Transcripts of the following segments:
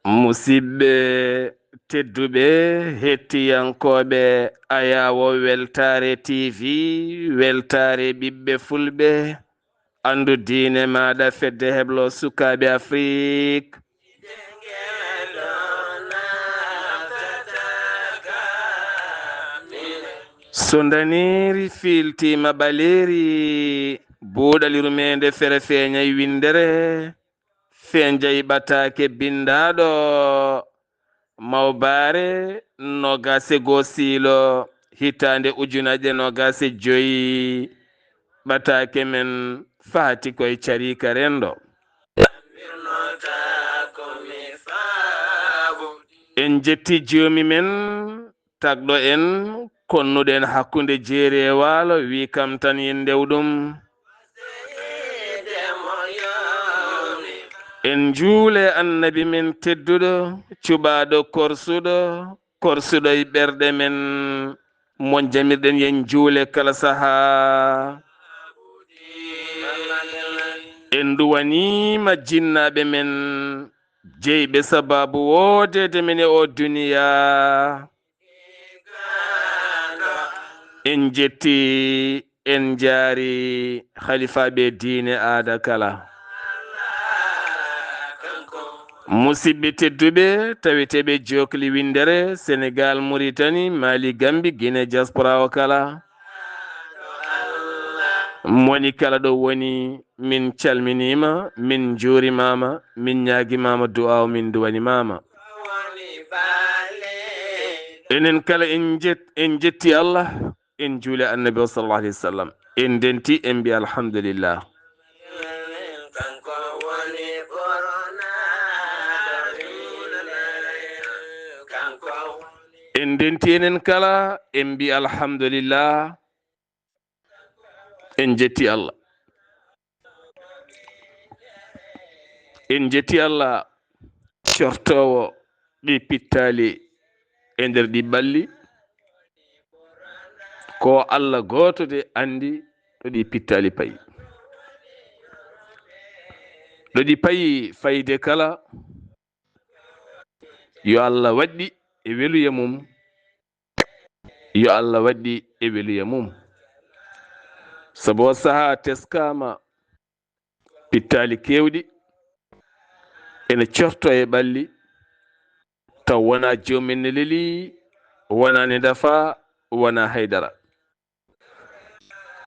Musidɓe tedduɓe hettiyankoɓe Ayawo Weltare TV, weltare ɓiɓɓe fulɓe, andu diine maɗa fedde heblo sukaɓe Afrique. So daniri filtima ɓaleri buuɗalirumede fere feeñay windere fenjay ɓatake bindaɗo mawbare nogase gosilo hitande ujunaje nogase joyi ɓatake men fati koye carika rendo. En jetti jomi men tagɗo en konnuɗen hakkunde jeeri e waalo wi kam tan yen ndewɗum. En juule annabi men tedduɗo cuɓaɗo korsuɗo e ɓerɗe men mon jamirɗen yen juule kala saha. En duwanima jinnaɓe men jeyɓe sababu wodede men e o duniya. En jetti en jaari khalifaɓe diine aada kala. Musidɓe tedduɓe taweteɓe jokli windere Sénégal, Mauritanie, Mali, Gambie, Guinée, diaspora o kala. Moni kala ɗo woni min calminima, min juurimama, min ñaguimama du'aw min duwanimama. Enen kala en jetti Allah, en juule annabi o sallallahu alayhi wa sallam, en denti en mbi alhamdulillah. En denti enen kala en mbi alhamdulillah, en jetti Allah. En jetti Allah cortowo ɗi pittali e nder ɗi balli ko Allah goto de andi ɗo ɗi pittali payi. ɗo ɗi payi fayde kala yo Allah waɗɗi e weluya mum, yo Allah waɗɗi e weluya mum. Sabo saha teskama pittali kewɗi ene corto e ɓalli taw wona jomin ne leli, wona ne dafa, wona haydara.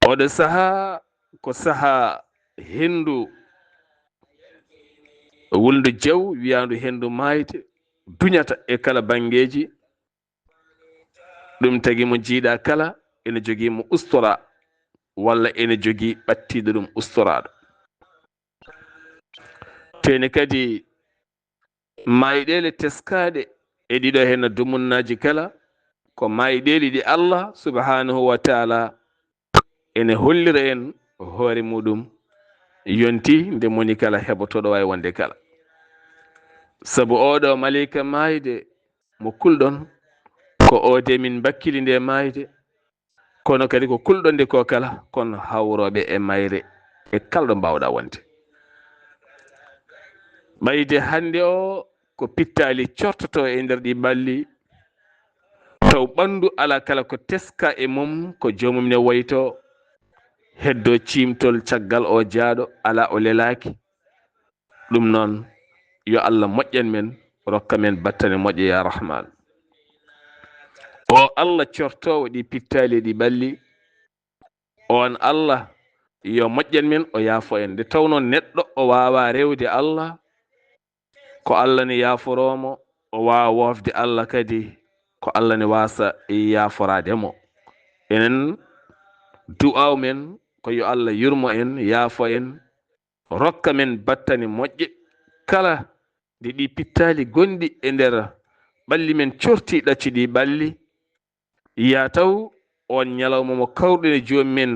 Oɗo saha ko saha hendu wuldu jaw wiyandu hendu mayte duñata e kala bangeji. ɗum tagi mo jiiɗa kala ene jogui mo ustora walla ene jogui ɓattiɗo ɗum ustoraɗo. teni kadi mayɗele teskaɗe e ɗiɗo hen dumunnaji kala ko mayɗeli ɗi Allah subhanahu wa ta'ala ene hollira en hoore muɗum yonti nde moni kala heɓotoɗo wawi wonde kala. Sabu oɗo malika mayde mo kulɗon ko ode min bakkili nde mayde, kono kadi ko kulɗon nde ko kala kono hawroɓe e mayre e kalɗo mbawɗa wonde. ɓayde hande o ko pittali cortoto e nder ɗi balli taw ɓandu ala kala ko teska e mum ko jomum ne wayto heddo cimtol caggal o jaaɗo ala o lelaki. ɗum noon yo Allah moƴƴan men, rokka men battane moƴƴe ya rahman. O Allah cortowo ɗi pittali ɗi ɓalli, on Allah yo moƴƴan men, o yaafo en. Nde tawno neɗɗo o wawa rewde Allah, ko Allah ne yaforomo, o wawa wofde Allah kadi ko Allah ne wasa yaforademo. Enen du'aw men ko yo Allah yurmo en, yaafo en, rokka men battane moƴƴe kala nde ɗi pittali gonɗi e nder ɓalli men corti ɗacci ɗi ɓalli ya taw on ñalawma mo kawruɗen e jomumen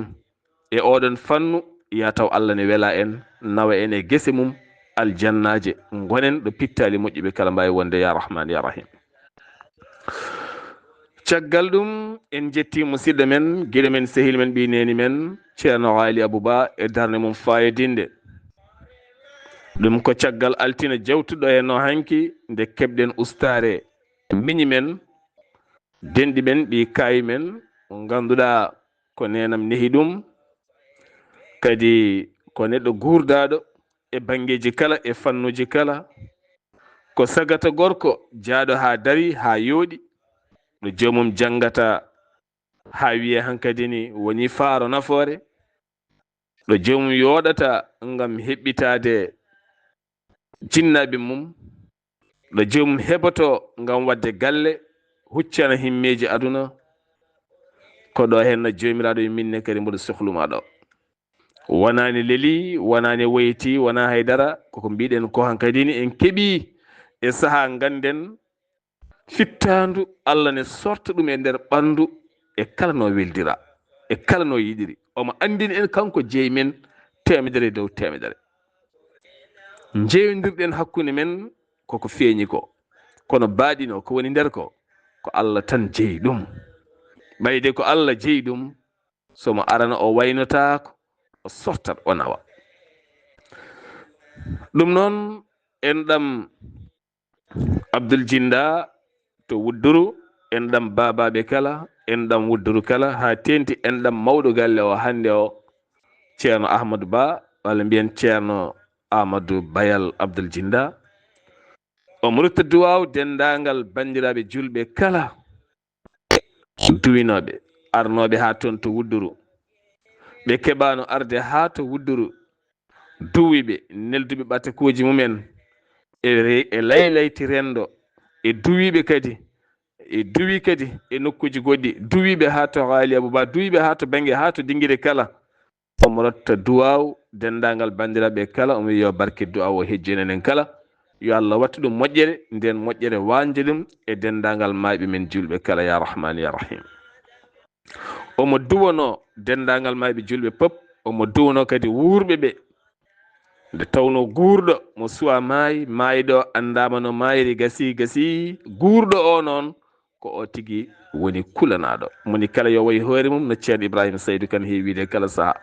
e oɗon fannu ya taw Allah ne wela en nawa en e gese mum aljannaje gonen ɗo pittali moƴƴi ɓe kala mbawi wonde ya rahman ya rahim. caggal ɗum en jetti musidɗo men guiɗo men sehil men ɓi neni men ceerno Ali Abouba e darde mum fayidinde ɗum ko caggal altina jawtuɗo henno hanki nde keɓɗen ustare miñi men denɗi men ɓi kayi men ganduɗa ko nenam nehi ɗum kadi ko neɗɗo gurdaɗo e bangeji kala e fannuji kala ko sagata gorko jaaɗo ha dari ha yooɗi ɗo jomum jangata ha wiye hankadi ni woni faaro nafoore ɗo jomum yoɗata ngam heɓɓitade jinnaɓe mum ɗo jomum heɓoto ngam wadde galle huccana himmeji aduna ko ɗo henno jomiraɗo minne kadi mboɗo sohluma ɗo wonani leeli wonani woyti wona haydara koko mbiɗen ko hankadi ni en keeɓi e saaha ganden fittandu Allah ne sorta ɗum e nder ɓandu e kala no weldira e kala no yiɗiri omo andini en kanko jeeyi men temedere dow temedere jeeyodirɗen hakkude men koko feeñi ko kono baaɗino ko woni nder ko Allah tan jeeyi ɗum ɓayde ko Allah jeeyi ɗum somo arana o waynotako o sortat o nawa ɗum noon en ɗam Abdoul Djinda to Wudduru en ɗam babaɓe kala en ɗam Wudduru kala ha tenti en ɗam mawɗo galle o hande o ceerno Ahmadou Ba walla mbiyen ceerno Amadou Bayal Abdoul Djinda omo rutta duwaw dendagal bandiraɓe julɓe kala duwinoɓe arnoɓe ha toon to Wudduru ɓe keɓano arde ha to Wudduru duwiɓe nelduɓe ɓatakuji mumen e laylayti rendo e duwiɓe kadi e duwi kadi e nokkuji goɗɗi duwiɓe ha to Ali Abouba duwiɓe ha to banggue ha to dinguire kala omo rotta duwaw dendagal bandiraɓe kala omo wiyo barke duwaw o hejjinenen kala yo Allah wattu ɗum moƴƴere nden moƴƴere wanje ɗum e dendagal mayɓe men julɓe kala ya rahman ya rahim omo duwano dendagal mayɓe julɓe pop omo duwano kadi wurɓe ɓe nde tawno guurɗo mo suwa maayi maayiɗo andama no maayiri gasi guurɗo o noon ko o tigi woni kulanaɗo moni kala yo wayi hoore mum no ceerno Ibrahima Saydou Kane heewi wiide kala saaha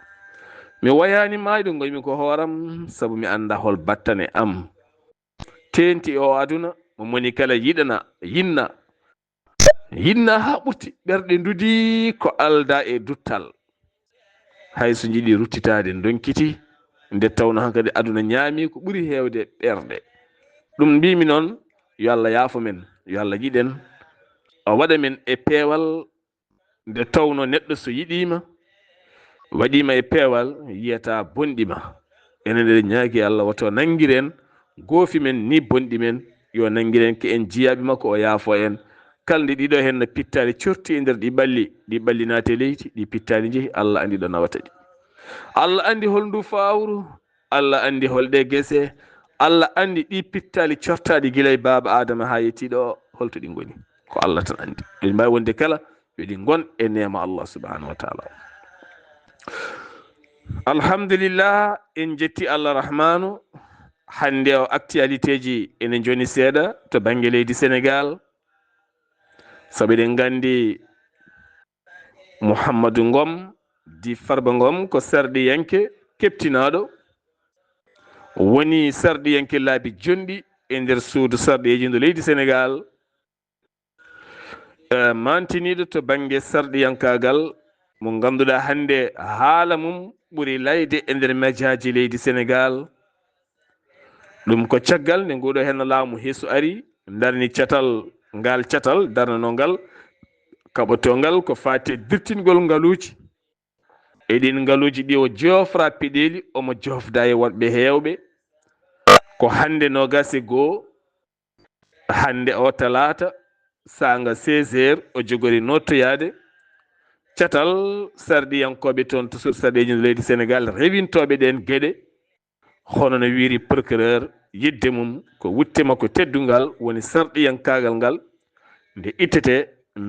mi wayani maayiɗo goymi ko hooram saabu mi anda hol battane am tenti o aduna mo moni kala yiɗana yinna ha ɓurti ɓerɗe ndudi ko alda e duttal hayso jiiɗi ruttitade donkiti nde tawno hankadi aduna ñaami ko ɓuri heewde ɓerde ɗum mbimi noon yo Allah yaafo men yo Allah yiɗen o waɗa men e peewal nde tawno neɗɗo so yiɗima waɗima e peewal yiyata bonɗima enen eɗen ñaagui Allah wato nanguiren goofi men ni bonɗi men yo nanguiren ko en jiyaɓe makko o yaafo en kala nde ɗiɗo hen no pittali corti e nder ɗi ɓalli naate leydi ɗi pittali jeehi Allah andi ɗo nawata ɗi Allah andi holndu fawru Allah andi holɗe guese Allah andi ɗi pittali cortaɗi guilay baba Adama ha yettiɗo holto ɗi goni ko Allah tan andi ɗi mbawi wonde kala yoɗi gon e nema Allah subhanahu wa taala alhamdulillah en jetti Allah rahmanu hande o actualité ji ene joni seeɗa to banggue leydi Sénégal saabu eɗen gandi Mouhamadou Ngom di Farba Ngom ko sarɗiyanke keptinaɗo woni sarɗiyanke laabi jonɗi e nder suudu sarɗeji ndo leydi Sénégal mantiniɗo to banggue sarɗiyankagal mo ganduɗa hande haala mum ɓuuri layde e nder médiaji leydi Sénégal ɗum ko caggal nde nguɗo hen laamu heesu ari darni catal ngal catal darnanogal kaɓotogal ko fate dirtingol ngaluji eɗin ngaluji ɗi o joofra peɗeli omo jofda e wonɓe hewɓe ko hande nogase goo hande o talata sanga 16h o jogori nottoyade catal sarɗiyankoɓe toon to sarɗeji leydi Sénégal rewintoɓe ɗen gueɗe hono no wiiri procureur yidde mum ko wuttema ko teddungal woni sarɗiyankagal ngal nde ittete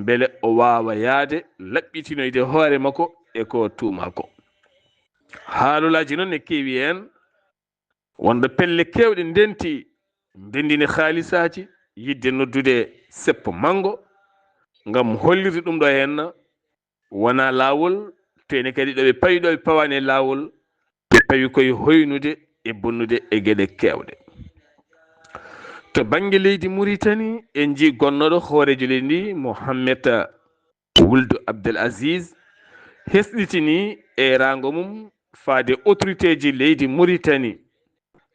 beele o wawa yaade laɓɓitinoyde hoore makko e ko tuuma ko haalulaji noon ne keewi hen wonde pelle kewɗe ndendini haalisaji yidde noddude seppo mango ngam hollirde ɗum ɗo henna wona laawol to ene kadi ɗo ɓe pawi ɗo ɓe pawani e laawol ɓe pawi koye hoynude e bonnude e gueɗe kewɗe. To banggue leydi Mauritanie en jii gonnoɗo hoorejo leydi ndi Mohammed Wuld Abdel Aziz hesɗitini e rango mum faade autorité ji leydi Mauritanie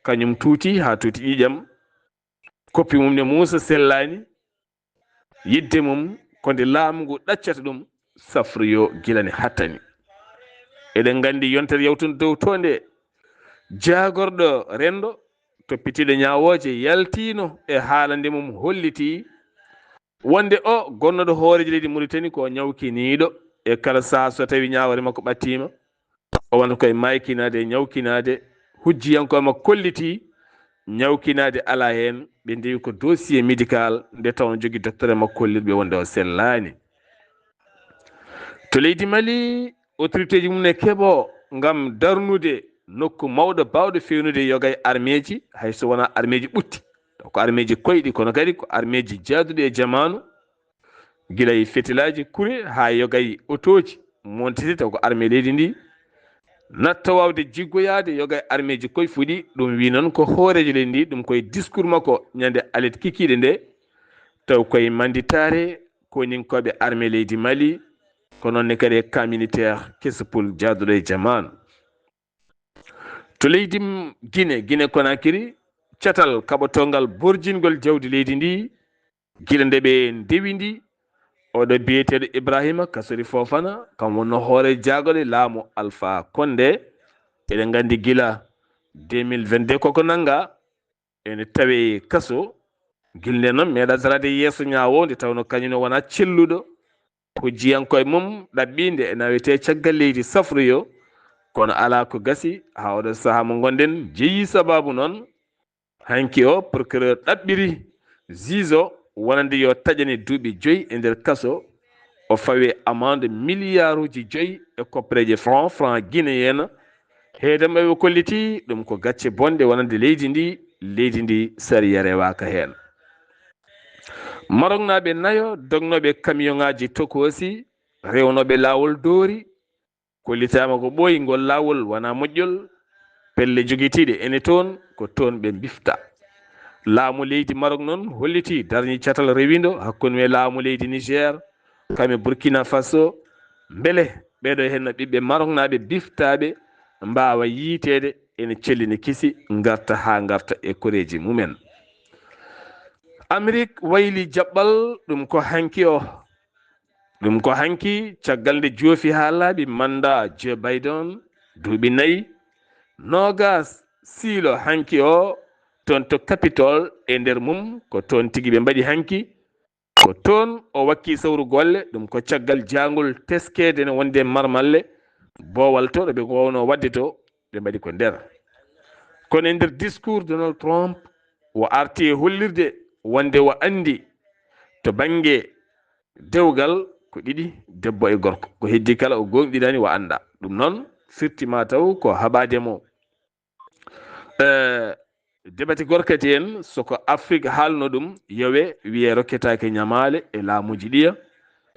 kañum tuuti ha tuuti ƴiƴam koppi mum ne Moussa sellani yidde mum konde laamu ngu ɗaccata ɗum safroyo gilane hattani. Eɗen gandi yontere yawtude dow to nde jagorɗo rendo toppitiɗo ñawoje yaltino e haalande mum holliti wonde o gonnoɗo hoorejo leydi Mauritanie ko ñawkiniɗo e kala saha so tawi ñawore makko ɓattima o wonta koye maykinade e ñawkinade hujjiyankoɓe makko kolliti ñawkinade ala hen ɓe ndewi ko dossier médical nde tawno jogui docteur e makko kollirɓe wonde o sellani. To leydi Mali autorité ji mum ne keeɓo ngam darnude nokku mawɗo bawɗo fewnude yogay armeji hayso wona armeji ɓutti ko armeji koyɗi kono kadi ko armeji jaaduɗi e jamanu guila e fetilaji kure ha yogay otoji montete taw ko armé leydi ndi natta wawde jiggoyade yogay armeji koye fuɗi ɗum wi noon ko hoorejo leydi ndi ɗum koye discours makko ñande alet kikiɗe nde taw koye manditare koninkoɓe armé leydi Mali ko noonne kadi e camp militaire Kesapul jaaduɗo e jamanu. To leydi Guinée Conakry catal kaɓotongal borjingol jawdi leydi ndi guila nde ɓe ndewidi oɗo biyeteɗo Ibrahima Kassory Fofana kam wonno hoore jagole laamu Alpha Condé eɗen gandi guila 2022 koko nanga ene tawe kaso gilnde noon meeɗa darade yeeso ñawo nde tawno kañuno wona celluɗo hujjiyankoye mum ɗaɓɓinde e nawete caggal leydi safroyo kono ala ko gasi ha oɗo saaha mo gonɗen jeeyi sababu noon hanki o procureur ɗaɓɓiri juge wonande yo taƴane duuɓi 5 e nder kaso o fawe amende milliards uji 5 e koppareje franc guinéen heedema ɓe kolliti ɗum ko gacce bonde wonande leydi ndi sariya rewaka hen. Maroc naɓe nayo dognoɓe camion ngaji tokosi rewnoɓe lawol doori kollitama ko ɓooyi ngol lawol wona moƴƴol pelle joguitiɗe ene toon ko toon ɓe bifta. Laamu leydi Maroc noon holliti darni catal rewindo hakkude me laamu leydi Niger kame Burkina Faso beele ɓeɗo henno ɓiɓɓe Maroc naɓe biftaɓe mbawa yiitede ene cellini kisi garta e koreji mumen. Amérique wayli jaɓɓal ɗum ko hanki caggal nde joofi ha laaɓi manda Joe Biden duuɓi 4 nogas siilo hanki o toon to Capitol e nder mum ko toon tigi ɓe mbaɗi hanki ko toon o wakki sawru golle ɗum ko caggal jangol teskede ne wonde marmalle boowal to ɗo ɓe wowno wadde to ɓe mbaɗi ko nder. Kono e nder discours Donald Trump o arti e hollirde wonde o andi to banggue dewgal ko ɗiɗi debbo e gorko ko heddi kala o gonɗinani o anda ɗum noon firtima taw ko haɓademo debati gorkati en soko Afrique haalno ɗum yowe wiye rokketake ñamale e laamuji ɗiya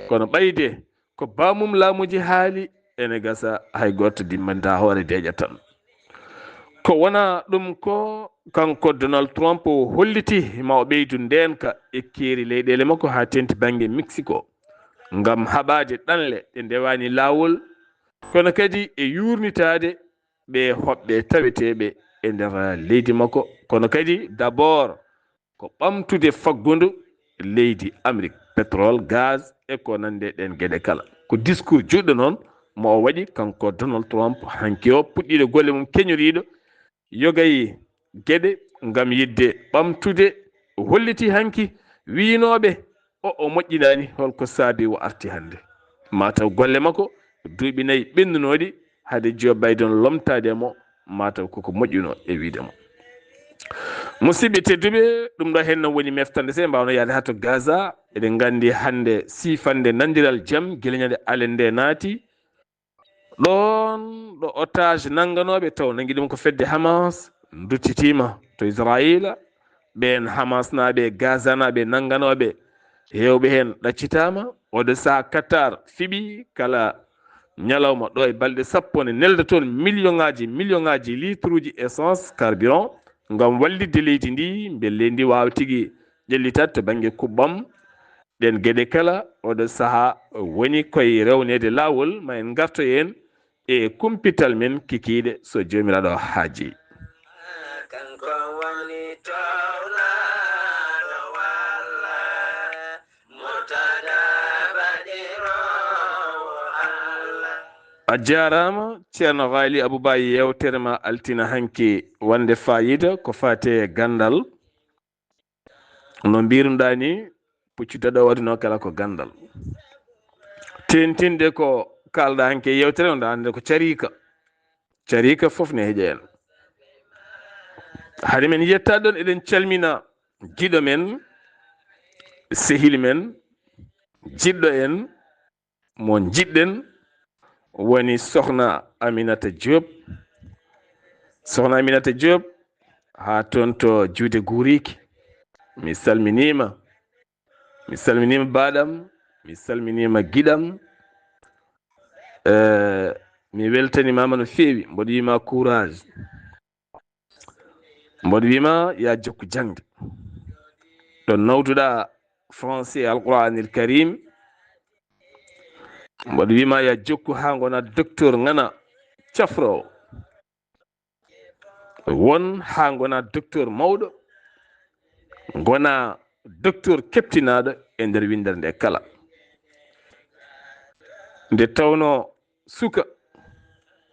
kono ɓayde ko bamum laamuji haali ene gasa hay goto dimmanta hoore deƴa tan. Ko wona ɗum ko kanko Donald Trump holliti ma o ɓeydu ndenka e keeri leyɗele makko ha tenti banggue Mexico ngam haɓade ɗanle ɗe ndewani lawol kono kadi e yurnitade ɓe hoɓɓe taweteɓe e nder leydi makko kono kadi d'abord ko ɓamtude faggudu leydi Amérique pétrole gaz e ko nande ɗen gueɗe kala ko discours juɗɗo noon mo o waɗi kanko Donald Trump hanki o puɗɗiɗo golle mum keñoriɗo yogay gueɗe ngam yidde ɓamtude holliti hanki winoɓe o moƴƴinani holko saabi o arti hande mataw golle makko duuɓi 4 ɓennunoɗi haade Joe Biden lomtademo mataw koko moƴƴuno e wiidemo. Musidɓe tedduɓe ɗum ɗo henno woni meftande se mbawno yaade ha to Gaza eɗen gandi hande sifande nandiral jaam guila ñande alende naati ɗon ɗo otage nanganoɓe taw nangi ɗum ko fedde Hamas duttitima to Israila ɓen Hamas naɓe Gaza naɓe nanganoɓe hewɓe hen ɗaccitama. oɗo saha Qatar fiɓi kala ñalawma ɗo e balɗe sappo ne nelda toon million ngaji litre uji essence carburant ngam wallidde leydi ndi beele leydi ndi wawa tigui ƴellitat to banggue kuɓɓam. ɗen gueɗe kala oɗo saaha woni koye rewnede lawol ma en garto hen e kumpital men kikiɗe so jomiraɗo haaji. a jarama ceerno Ghali Abouba yewtere ma altina hanki wonde fayida ko fate gandal no mbiruɗa ni puccutoɗo waɗino kala ko gandal tentinde ko kalɗa hanke yewtere on ande ko carika foof ne heeƴa en haade men yetta ɗon eɗen calmina giɗo men sehili men jiɗɗo en mo jiɗɗen woni sohna Aminata Diop ha toon to juude Guriki mi salminima baɗam mi salminima giɗam mi weltanimama no feewi mboɗo wima courage mboɗo wima ya jokku jangde ɗo nawduɗa français alqouranil karim mboɗo wima ya jokku ha gona docteur ngana cafrowo won ha gona docteur mawɗo gona docteur keptinaɗo e nder windere nde kala nde tawno suka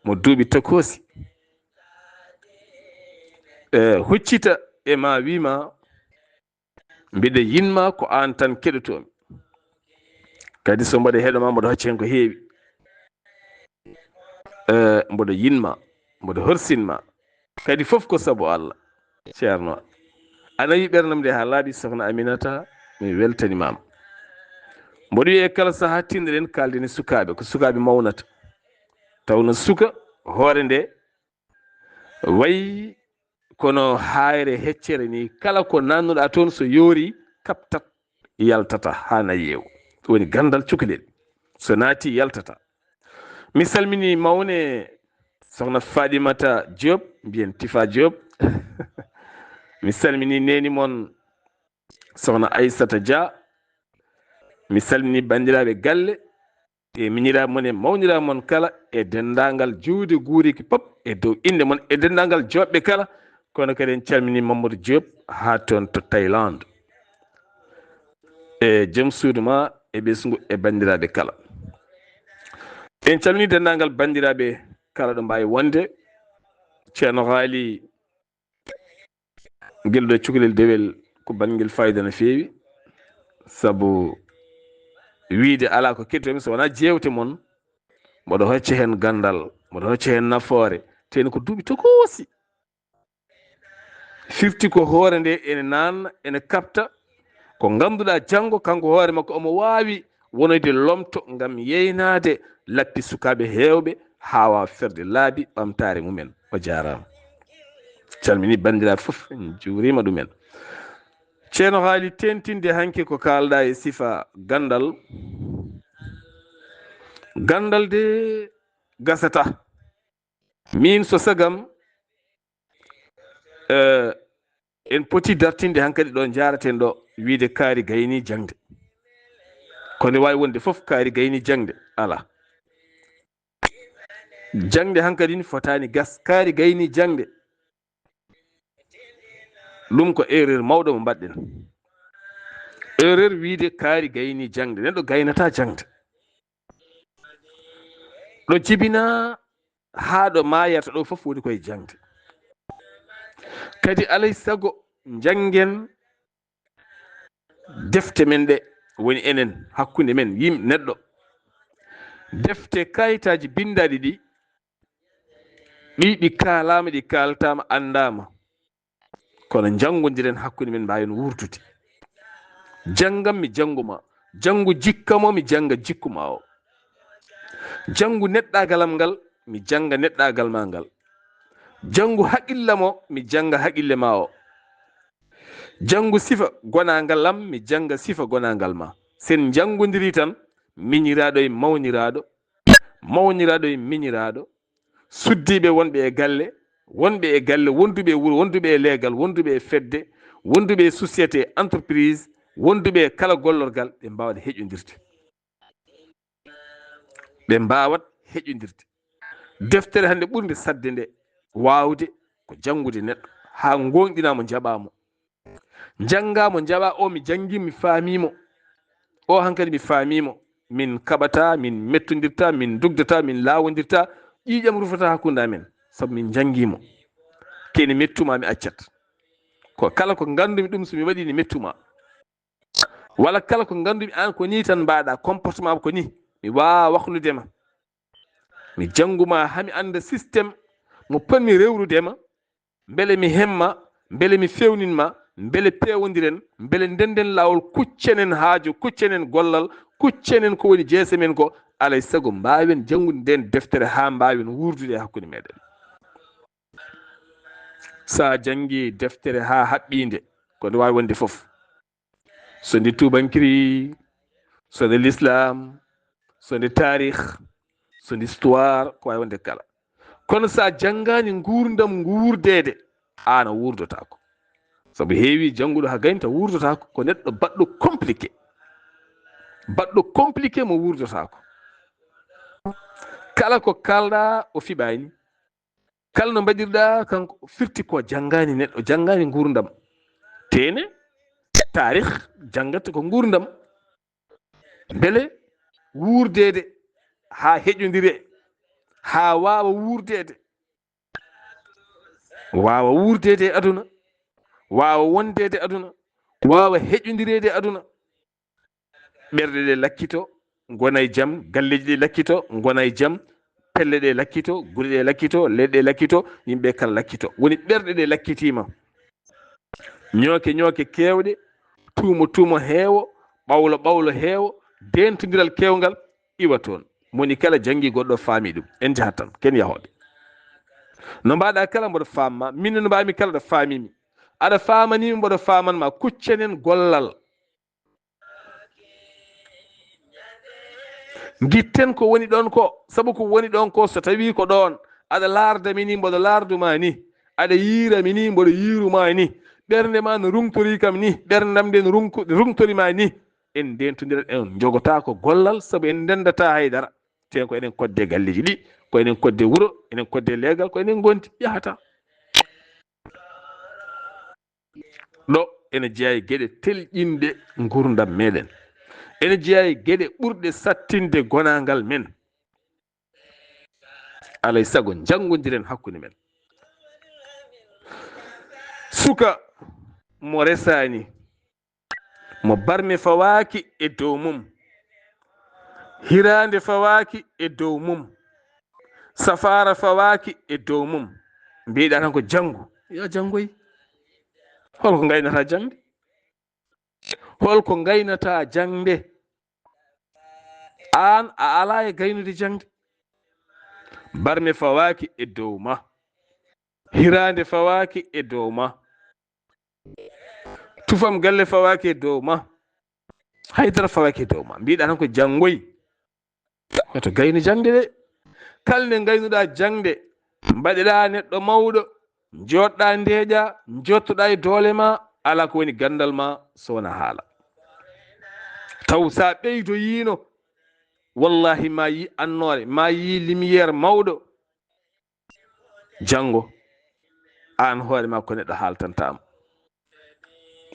mo duuɓi takosi huccita e ma wima mbiɗa yinma ko an tan keɗotomi kadi so mbaɗa heeɗoma mboɗo hocci hen ko heewi mboɗo yinma mboɗo horsinma kadi foof ko saabu Allah. ceerno a nawi ɓerdam nde ha laaɓi sohna Aminata mi weltanimama mboɗo wiye kala saaha tinɗeɗen kaldeni sukaɓe ko sukaɓe mawnata tawno suka hoore nde wayi kono hayre heccere ni kala ko nannuɗa toon so yoori kaptat yaltata ha nayi woni gandal cukalel so naati yaltata. mi salmini mawne sohna Fadimata Diop mbiyen Tifa Diop mi salmini neni mon sohna Aissata Dia mi salmini bandiraɓe galle e miñiraɓe mon e mawniraɓe mon kala e dendagal juude Guriki pop e dow inde mon e dendagal joɓɓe kala kono kadi en calmini Mamadou Diop ha toon to Thaïlande e joom suudu ma e ɓesgu e bandiraɓe kala en calmini dendagal bandiraɓe kala ɗo mbawi wonde. ceerno Ghali guel ɗo cukalel dewel ko bangel fayida no feewi saabu wiide ala ko kettomi so wona jewte mon mboɗo hocca hen gandal mboɗo hocca hen nafoore teni ko duuɓi tokosi firti ko hoore nde ene nanna ene kapta ko ganduɗa janggo kanko hoore makko omo wawi wonoyde lomto gam yeynade lappi sukaɓe hewɓe ha wawa ferde laabi ɓamtare mumen. o jarama calmini bandiraɓe foof en juurima ɗumen. ceerno Ghali tentinde hanki ko kalɗa e sifa gandal de gasata min so sagam en poti dartinde hankadi ɗo jaraten ɗo wiide kaari gayni jangde kono wawi wonde foof kaari gayni jangde ala jangde hankadi fotani gas kaari gayni jangde ɗum ko erreur mawɗo mo mbaɗɗen erreur wiide kaari gayni jangde neɗɗo gaynata jangde ɗo jibina ha ɗo mayata ɗo foof woni koye jangde kadi alay sago jangen defte men ɗe woni enen hakkude men yimɓe neɗɗo defte kayitaji bindaɗi ɗi kalama ɗi kaltama andama kono jangodiren hakkude men mbawen wurtude janggam mi jangguma janggu jikkamo mi jangga jikkuma o janngu neɗɗagalam ngal mi janga neɗɗagal ma ngal, janngu haqilla mo mi janga haqille ma o, janngu sifa gonangal am mi janga sifa gonangal ma. sen jangodiri tan miñiraɗo e mawniraɗo, mawniraɗo e miñiraɗo, suddiɓe wonɓe e galle, wonɓe e galle, wonduɓe e wuuro, wonduɓe e leegal, wonduɓe e fedde, wonduɓe e société entreprise, wonduɓe e kala gollorgal, ɓe mbawat heƴodirde, ɓe mbawat heƴodirde. deftere hande ɓurde sadde nde wawde ko jangude neɗɗo ha gonɗinamo jaɓamo, janngamo jaɓa o mi jangi mi faamimo, o hankkadi mi faamimo, min kaɓata, min mettodirta, min dugdata, min lawodirta, ƴiƴam rufata hakkude amen, saabu min janguimo. kene mettuma mi accat, ko kala ko gandumi ɗum somi waɗi ne mettuma, walla kala ko gandumi an ko ni tan mbaɗa comportement ko ni, mi wawa waknudema, mi janguma hami anda systéme mo ponmi rewrudema, beele mi hemma, beele mi fewninma, beele pewodiren, beele ndenden lawol kuccenen haaju, kuccenen gollal, kuccenen ko woni jeese men ko, alay saago mbawen jangude nden deftere ha mbawen wurdude e hakkude meɗen. sa jangi deftere ha haɓɓinde ko nde wawi wonde foof, so nde tubankiri, so nde l'islam, so nde tarih, so nde histoire, ko wawi wonde kala. kono sa janngani gurdam gurdede an a wurdotako, saabu heewi jannguɗo ha gayni taw wurdotako, ko neɗɗo baɗɗo compliqué, baɗɗo compliqué mo wurdotako. kala ko kalɗa o fiɓani, kala no mbaɗirɗa kanko firti ko janngani neɗɗo, janngani gurdam. tene tarih janggata ko gurdam, beele wurdede ha heƴodire, ha wawa wurdede, wawa wurdede aduna, wawa wondede aduna, wawa heƴodirede aduna, ɓerɗe ɗe lakkito gona e jaam, galleji ɗi lakkito gona e jaam, pelle ɗe lakkito, guure ɗe lakkito, leɗɗe lakkito, yimɓe kala lakkito, woni ɓerɗe ɗe lakkitima, ñooke ñooke kewɗe, tuumo tuumo heewo, ɓawlo ɓawlo heewo, dentodiral kewgal iwa toon. moni kala jangi goɗɗo faami ɗum, en jahat tan ken yahoɓe. no mbaɗa kala mboɗo famma, min no mbami kala ɗo famimi, aɗa famanimi mboɗo famanma, kuccenen gollal, guitten ko woni ɗon ko, saabu ko woni ɗon ko so tawi ko ɗon aɗa lardami ni mboɗo larduma ni, aɗa yiirami ni mboɗo yiiruma ni, ɓernde ma no rungtori kam ni, ɓerdam nde no rungtorima ni, en ndentodirat, en jogota ko gollal, saabu en ndendata haydara, te ko enen kodde galleji ɗi, ko enen kodde wuuro, enen kodde leegal, ko enen gondi yahata. ɗo ene jeeya e gueɗe telƴinde gurdam meɗen, ene jeeya e gueɗe ɓurɗe sattinde gonangal men. alay saago jangodiren hakkude men. suka mo resani, mo barme fawaki e dow mum, hirande fawaki e dow mum, safara fawaki e dow mum, mbiɗa tan ko janggu, yo janggoy. holko gaynata jangde, holko gaynata jangde, an a ala e gaynude jangde. barme fawaki e dow ma, hirande fawaki e dow ma, tufam galle fawaki e dow ma, haydara fawaki e dow ma, mbiɗa tan ko janggoy. to gaynu jangde de, kalnde gaynuɗa jangde, mbaɗeɗa neɗɗo mawɗo, joɗɗa ndeeƴa, jottoɗa e doole ma, ala ko woni gandal ma so wona haala. taw sa ɓeydo yino, wallahi ma yi annore, ma yi lumiére mawɗo, janggo an hoore ma ko neɗɗo haaltantama.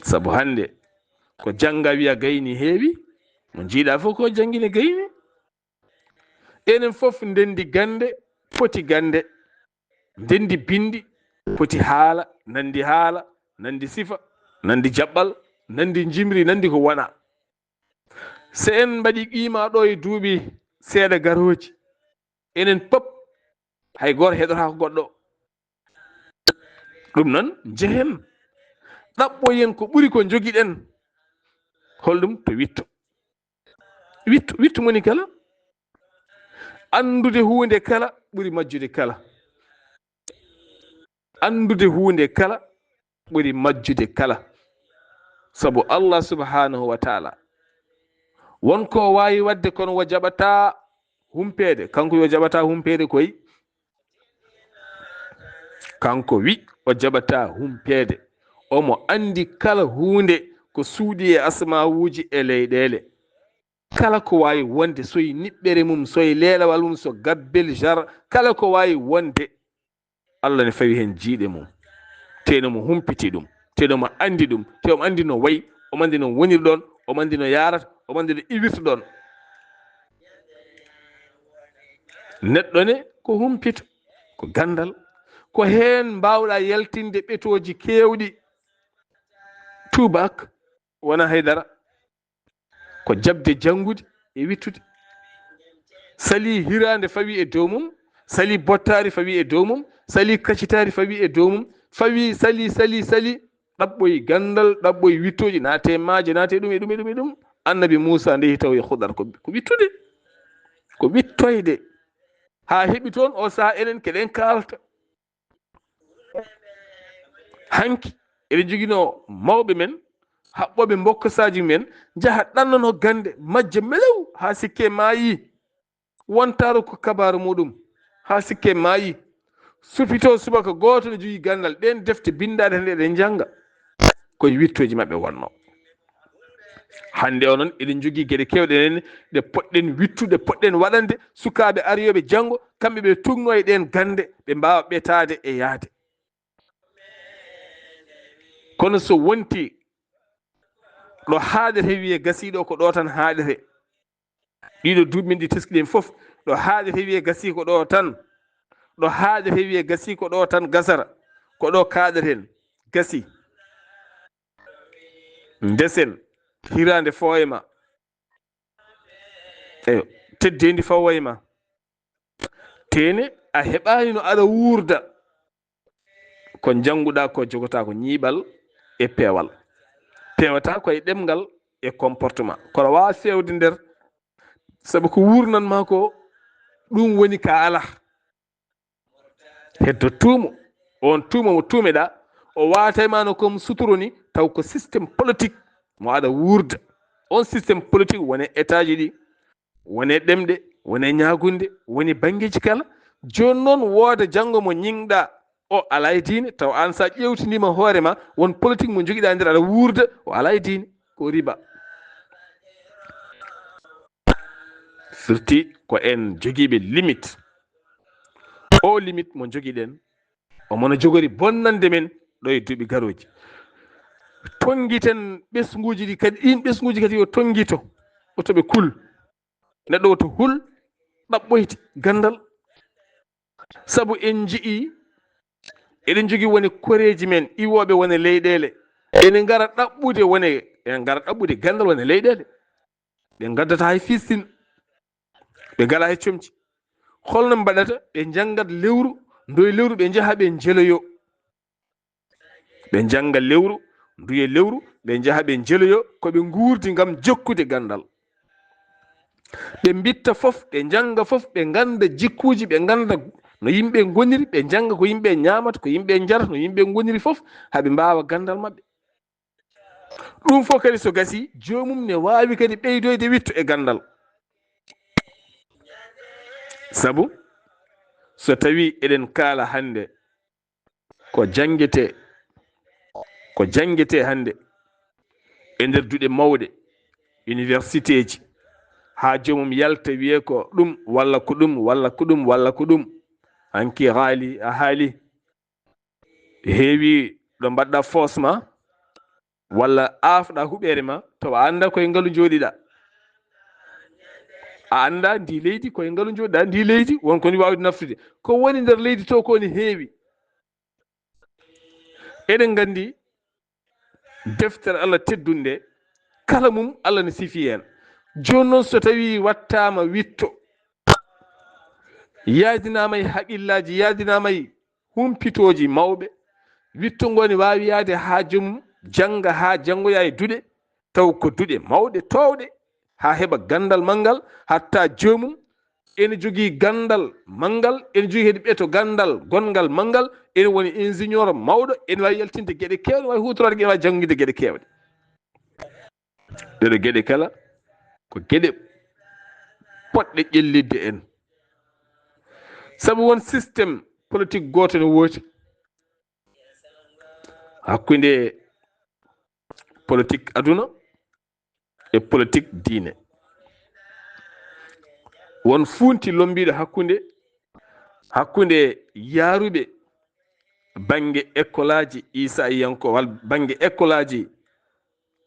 saabu hande ko jangga wiya gayni heewi, mo jiiɗa fof ko janggine gayni. enen fof ndendi gande poti gande, ndendi bindi poti haala, nandi sifa, nandi jaɓɓal, nandi jimri, nandi ko wona. so en mbaɗi qima ɗo e duuɓi seeɗa garoji, enen pop hay goto heɗota ko goɗɗo. ɗum noon jehen ɗaɓɓoyen ko ɓuuri ko joguiɗen, holɗum to witto. witto moni kala, andude hunde kala ɓuri majjude kala. Andude hunde kala ɓuri majjude kala. Sabu Allah subhanahu wa ta'ala wonko wawi wadde kono wo jaɓata humpede. Kanko yo jaɓata humpede koy. Kanko wi o jaɓata humpede. Omo andi kala hunde ko suuɗi e asmawuji e leyɗele. Kala ko wawi wonde soyi niɓɓere mum, soyi lelawal mum, so gabbel jar, kala ko wawi wonde Allah ne fawi hen jiiɗe mum. Teno mo humpiti ɗum, teno mo andi ɗum, te omo andi no wayi, omo andi no woniri ɗon, omo andi no yarata, omo andi no iwirta ɗon. Neɗɗo ne ko humpito, ko gandal, ko hen mbawɗa yaltinde ɓetoji kewɗi. Tubak wona haydara, ko jabde jangude e wittude. Sali hirande fawi e dow mum, sali bottari fawi e dow mum, sali kaccitari fawi e dow mum, fawi sali ɗaɓɓoye gandal, ɗaɓɓoye wittoji, naate maaje, naate ɗum e ɗum e ɗum e ɗum. Annabi Musa ndehi taw e Hudar ko wittude, ko wittoyde. Ha heɓi toon o saha enen keɗen kalta. Hanki eɗen jogino mawɓe men, haɓɓoɓe mbokkasaji men, jaha ɗannano gande majje melew ha sikke maayi. Wontaro ko kabaru muɗum ha sikke maayi. Sufito subaka goto ne jogui gandal, ɗen defte bindade hande eɗen janga koye wittoji mabɓe wonno. Hande o noon eɗen jogui gueɗe kewɗe nen ɗe poɗɗen wittude, poɗɗen waɗande sukaɓe ariyoɓe janggo, kamɓe ɓe tugno e ɗen gande ɓe mbawa ɓetade e yaade. Kono so wonti ɗo haɗete wiye gasiɗo ko ɗo tan haɗete, ɗiɗo duuɓi min ɗi teskiɗen foof, ɗo haɗete wiye gasi ko ɗo tan, ɗo haɗete wiye gasi ko ɗo tan gasara, ko ɗo kaɗeten gasi. Ndesen hirande fowayma, eyo teddendi fawayma, tene a heɓani no aɗa wurda ko janguɗa ko jogota ko ñiiɓal e peewal. Pewata koye ɗemgal e comportement, kono wawa fewde nder, sabu ko wurnanma ko ɗum woni ka ala. Heddo tuumo, on tuumo mo tuumeɗa o waataymano comme sutoroni, taw ko systéme politique mo aɗa wurda. On systéme politique wone état ji ɗi, wone ɗemɗe, wone ñagunde, woni banggueji kala. Joni noon wooda janggo mo ñingɗa o ala e diine, taw an sa ƴewtidima hoorema won politique mo joguiɗa nder aɗa wurda o ala e diine, ko riba. Firti ko en joguiɓe limite. O limite mo joguiɗen omono jogori bonnande men ɗo e duuɓi garoji. Tonguiten ɓesguji ɗi kadi, ɗin ɓesguji kadi yo tonguito, otoɓe kul. Neɗɗo woto hul ɗaɓɓoyte gandal. Sabu en jii eɗen jogui woni koreji men iwoɓe wone leyɗele, ene gara ɗaɓɓude wone, en gara ɗaɓɓude gandal wone leyɗele. ɓe gaddata hay fistin, ɓe ngala hay comci. Holno mbaɗata? ɓe janggat lewru, ndoye lewru ɓe jaaha ɓe jeeloyo. Ɓe jangga lewru, nduye lewru ɓe jaaha ɓe jeeloyo koɓe gurdi gam jokkude gandal. Ɓe bitta fof, ɓe janga fof, ɓe ganda jikkuji, ɓe ganda no yimɓe goniri, ɓe janga ko yimɓe ñamata, ko yimɓe jarata, no yimɓe goniri fof, haɓe mbawa gandal mabɓe. Ɗum fof kadi so gasi, jomum ne wawi kadi ɓeydoyde witto e gandal. Sabu so tawi eɗen kaala hande ko jangete hande e nder duuɗe mawɗe université ji, ha jomum yalta wiye ko ɗum walla ko ɗum walla ko ɗum walla ko ɗum, hanki haali a haali, heewi ɗo mbaɗɗa fosma walla afɗa huɓere ma, taw a anda koye ngaalu joɗiɗa, a anda ndi leydi koye ngaalu joɗiɗa, ndi leydi wonko ni wawde naftude, ko woni nder leydi to ko ne heewi. Eɗen gandi deftere Allah teddunde kala mum Allah ne sifi hen. Joni noon so tawi wattama witto, yaadinama e haqillaji, yaadinama e humpitoji mawɓe, witto ngo ne wawi yaade ha joomum janga ha jangoya e duuɗe, taw ko duuɗe mawɗe towɗe, ha heeɓa gandal manggal, hatta jomum ene jogii gandal mangal, ene jogii hedi ɓeeto gandal gongal mangal, ene woni ingénieur mawɗo, ene wawi yaltinde gueɗe kewɗe, wawi hutorade gueɗe, wawi jangguide gueɗe kewɗe. ɗeɗo gueɗe kala ko gueɗe poɗɗe ƴellidde en, sabu won systéme politique goto ne wooti hakkunde politique aduna e politique diine. won funti lombiɗo hakkunde yaaruɓe bange école aji Isaiyanko wal bange école aji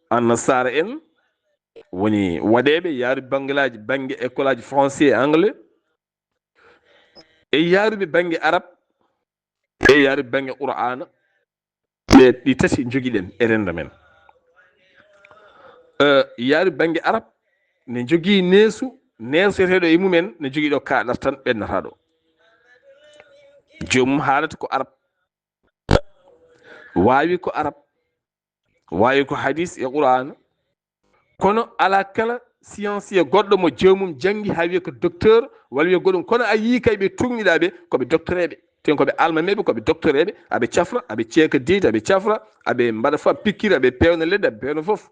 annasara en, woni waɗeɓe yaaruɓe bange école aji français et anglais, e yaaruɓe bange arab, e yaaruɓe bange qur'ana. ɓe ɗi tati jogiɗen e renda men. yaaruɓe bange arab ne jogii neeseteɗo e mumen ne jogii ɗo kaɗata tan ɓennata ɗo, joomum haalata ko arab, waawi ko arab, waawi ko hadis e qur'ana, kono ala kala sciencie goɗɗo mo joomum jangi ha wiya ko docteur walla wiya goɗɗum. kono a yii kay ɓe tugniɗaɓe koɓe doctoreɓe, ten koɓe almameɓe, koɓe doctoreɓe, aɓe cafra, aɓe ceeka deydi, aɓe cafra, aɓe mbaɗa fof pikkira, aɓe pewna leɗɗe, aɓe pewna fof.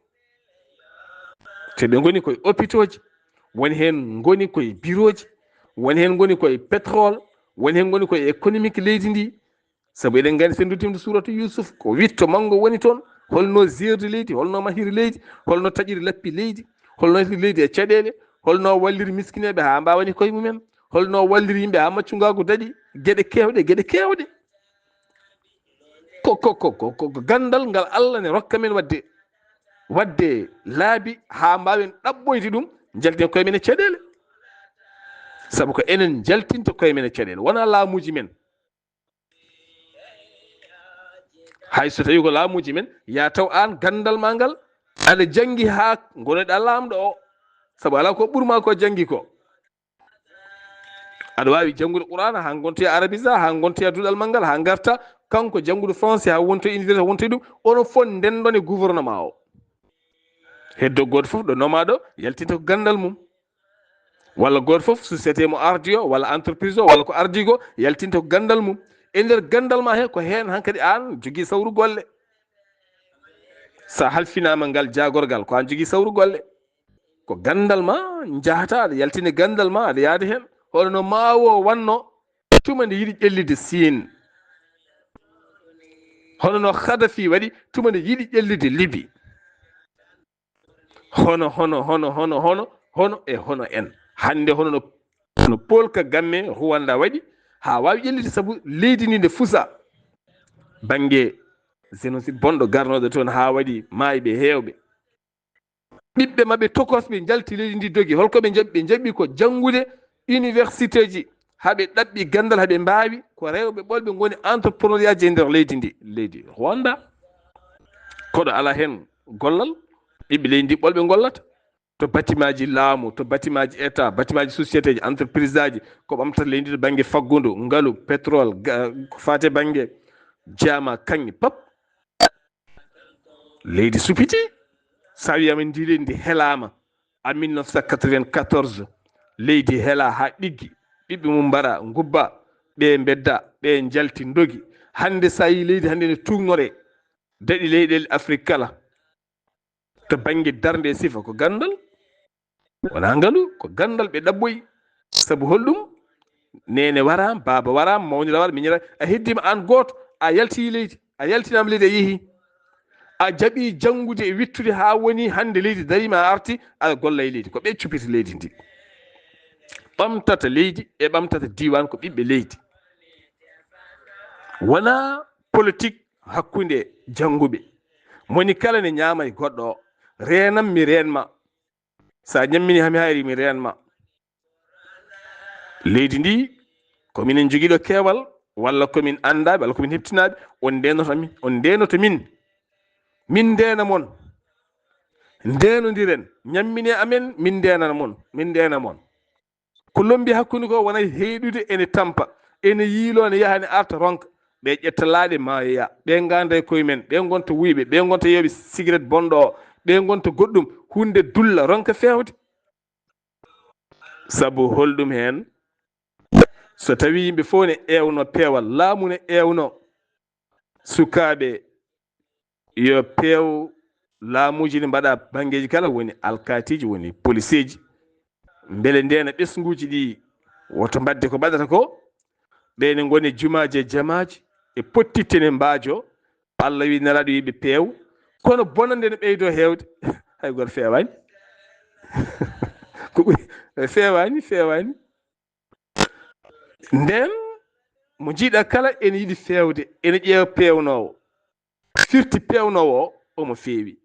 te ɓe goni koye hôpitaux ji, woni hen goni koye bureau ji, woni hen goni koye pétrole, woni hen goni koye économique leydi ndi. sabu eɗen gandi sen duttimde suratu Yusuf ko witto manggo woni toon, holno zirde leydi, holno mahiri leydi, holno taƴiri lappi leydi, holno taƴiri leydi e caɗele, holno walliri miskineɓe ha mbawani koye mumen, holno walliri yimɓe ha maccugagu daɗi, gueɗe kewɗe. ko gandal ngal Allah ne rokka men wadde laabi ha mbawen ɗaɓɓoyde ɗum jalten koye men e caɗele. sabu ko enen jaltinta koye men e caɗele, wona laamuji men. hay so tawi ko laamuji men, ya taw an gandal ma ngal aɗa jangi ha gonoɗa lamɗo o, sabu ala ko ɓurma ko jangi ko. aɗa wawi janngude qur'ana ha gontoya arabisa, ha gontoya duɗal mangal, ha garta kanko janngude français ha wonto université wontoy ɗum. onon fof ndendon e gouvernement o. heddo goto fof ɗo nomaɗo yaltinta ko gandal mum, walla goto fof société mo ardi o walla entreprise o walla ko ardi ko yaltinta ko gandal mum. e nder gandal ma he ko hen hankkadi an jogui sawru golle. sa halfinama ngal jagorgal ko an jogui sawru golle, ko gandal ma jahata aɗa yaltina gandal ma aɗa yaada hen. hono no maawo wanno tuma nde yiɗi ƴellide Siin, hono no Kadafi waɗi tuma nde yiɗi ƴellide Libi, hono en hande hono no Paul Kagame Rwanda waɗi ha wawi ƴellide, sabu leydi ndi nde fusa bange génocide bonɗo garnoɗo toon ha waɗi maayɓe hewɓe, ɓiɓɓe mabɓe tokosɓe jalti leydi ndi dogi. holko ɓe jaɓi ko janngude université ji, haɓe ɗaɓɓi gandal, haɓe mbawi ko rewɓe ɓolɓe goni entrepreneuriat ji e nder leydi Rwanda. koɗo ala hen gollal, ɓiɓɓe leydi ndi ɓolɓe gollata to bâtiment ji laamu, to bâtiment ji état, bâtiment ji société ji, entreprise aji ko ɓamtata leydi ndi to banggue faggudu, ngaalu, pétrole, ko fate banggue jaama kaŋŋe pap leydi supiti. sa wiyama ndi leydi ndi helama en 1994, leydi heela ha ɗiggi, ɓiɓɓe mum mbara gubba, ɓe bedda, ɓe jalti dogi. hande sa yi leydi hande ne tugnore daɗi leyɗele Afrique kala to banggue darde e sifa ko gandal, wona ngaalu, ko gandal ɓe ɗaɓɓoyi. sabu holɗum, nene wara, baba wara, mawnira wara, miñira. a heddima an goto a yalti leydi, a yaltinama leydi a yeehi, a jaɓi janngude e wittude ha woni hande leydi darima a arti aɗa golla e leydi. ko ɓe cupita leydi ndi, ɓamtata leydi e ɓamtata diwan, ko ɓiɓɓe leydi. wona politique hakkunde jannguɓe. moni kala ne ñaama e goɗɗo o, renam mi renma, sa ñammini hami hayri mi renma. leydi ndi kominen joguiɗo keewal, walla komin andaɓe, walla komin heɓtinaɓe, on ndenoto min ndena moon, ndenodiren, ñammine amen, min ndena moon. ko lombi hakkude ko wona heyɗude ene tampa, ene yiilo, ne yaha ne arta ronka. ɓe ƴetta laaɗe mayoya, ɓe ganda e koye men, ɓe gonta wuyɓe, ɓe gonta yeɓe cigarette bonɗo o, ɓe gonta goɗɗum, hunde dulla ronka fewde. sabu holɗum hen so tawi yimɓe fof ne ewno peewal laamu ne ewno sukaɓe yo peew laamuji ne mbaɗa banggueji kala woni alkatiji woni police ji beele ndena ɓesguji ɗi woto mbadde ko mbaɗata ko ɓene goni jumaji e jamaji e pottitte ne mbaajo Allah wi nelaɗo yiɓe peew kono bonande ne ɓeydo hewde hay goto fewani ko ɓuri fewani nden mo jiiɗa kala ene yiɗi fewde ene ƴeewa pewnowo firti pewnowo o omo feewi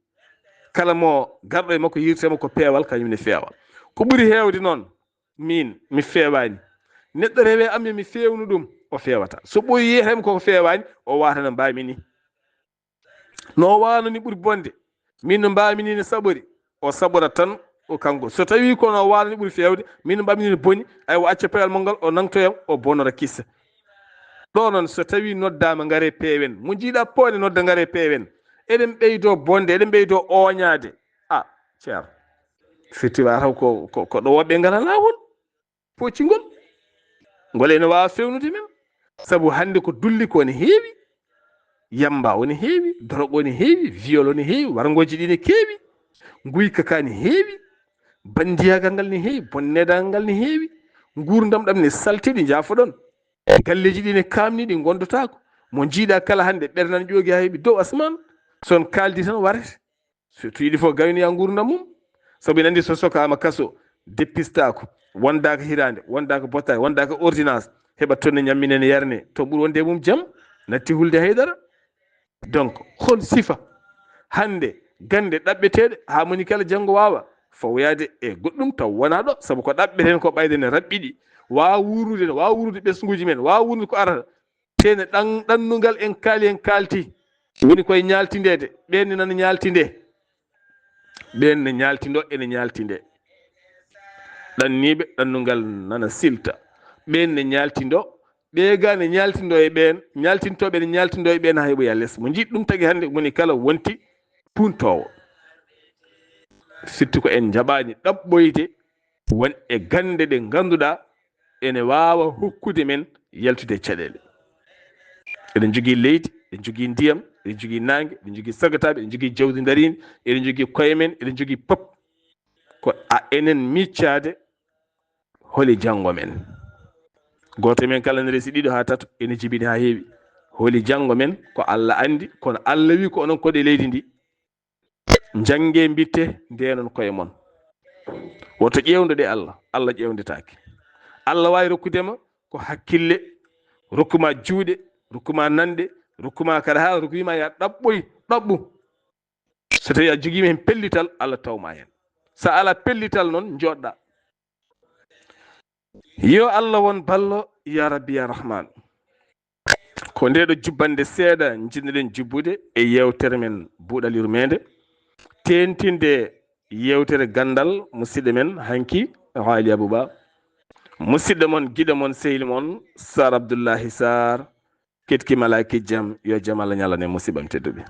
kala mo garɗo e makko yirtema ko peewal kañum ne feewa ko ɓuri hewde noon min mi fewani neɗɗo rewe am mi fewnu ɗum o fewata so ɓoyi yiyatami koko fewani o wata no mbami ni no wano ni ɓuuri bonde min no mbami ni ne saɓori o saɓora tan o kanko so tawi kono wano ni ɓuuri fewde min no mbami ni ne boni ay o acca pewal mongal o nangtoyam o bonora kissa ɗo noon so tawi noddama gaare peewen mo jiiɗa poone nodda gaare peewen eɗen ɓeydo bonde eɗen ɓeydo oñade ceer firti wataw ko ɗo woɓɓe ngala lawol poccingol ngol ene wawa fewnude men saabu hande ko dulli ko ne heewi yamba one heewi drogue one heewi viol one heewi wargoji ɗi ne keewi guyka ka ne heewi bandiyagal ngal ne heewi bonnedagal ngal ne heewi gurdam ɗam ne saltiɗi jaafoɗon galleji ɗi ne kamni ɗi gondotako mo jiiɗa kala hande ɓernane ƴoogi ha heeɓi dow asman son kaldi tan warete so to yiɗi fof gawniya gurdam mum saabu ene andi so sokama kaso deppistako wondaka hirande wondaka bottade wondaka ordonnance heɓa tonne ñammine ne yarne to ɓuuri wonde mum jaam natti hulde haydara donc hol sifa hande gande ɗaɓɓeteɗe ha moni kala janggo wawa fawoyade e goɗɗum taw wona ɗo saabu ko ɗaɓɓeten ko ɓayde ne raɓɓiɗi wawa wurude ɓesguji men wawa wurude ko arata tene ɗannugal en kaali en kalti woni koye ñaltindede ɓenne nana ñaltinde ɓenne ñaltindo ene ñaltinde ɗanniɓe ɗannugal nana silta ɓenne ñaltindo ɓeega ne ñaltindo e ɓen ñaltintoɓe ne ñaltindo e ɓen ha heɓoya less mo jiiɗi ɗum tagui hande woni kala wonti puntowo surtout ko en jaɓani ɗaɓɓoyde won e gande ɗe ganduɗa ene wawa hokkude men yaltude caɗele eɗen jogui leydi eɗen jogui ndiyam eɗen jogui nangue eɗen jogui sagataɓe eɗen jogui jawdi darindi eɗen jogui koye men eɗen jogui pop ko enen miccade holi janggo men goto men kala ne resi ɗiɗo ha tato ene jibini ha heewi holi janggo men ko Allah andi kono Allah wi ko onon koɗe leydi ndi jangue bitte ndenon koye mon woto ƴewdoɗe Allah ƴewdetake Allah wawi rokkudema ko hakkille rokkuma juuɗe rokkuma nande rokkuma kada ha rokkuma ya ɗaɓɓu so tawi a joguima hen pellital Allah tawma hen sa ala pellital noon joɗɗa yo Allah won ballo ya rabbi ya rahman ko ndeɗo jubbande seeɗa jinnoɗen jubbude e yewtere men buuɗal yurmede tentinde yewtere gandal musidɗo men hanki haali abouba musidɗo mon guiɗo mon sehli mon Sar Abdoullahi Sarr ketki malaki jaam yo jaam Allah ñalane musibam tedduɓe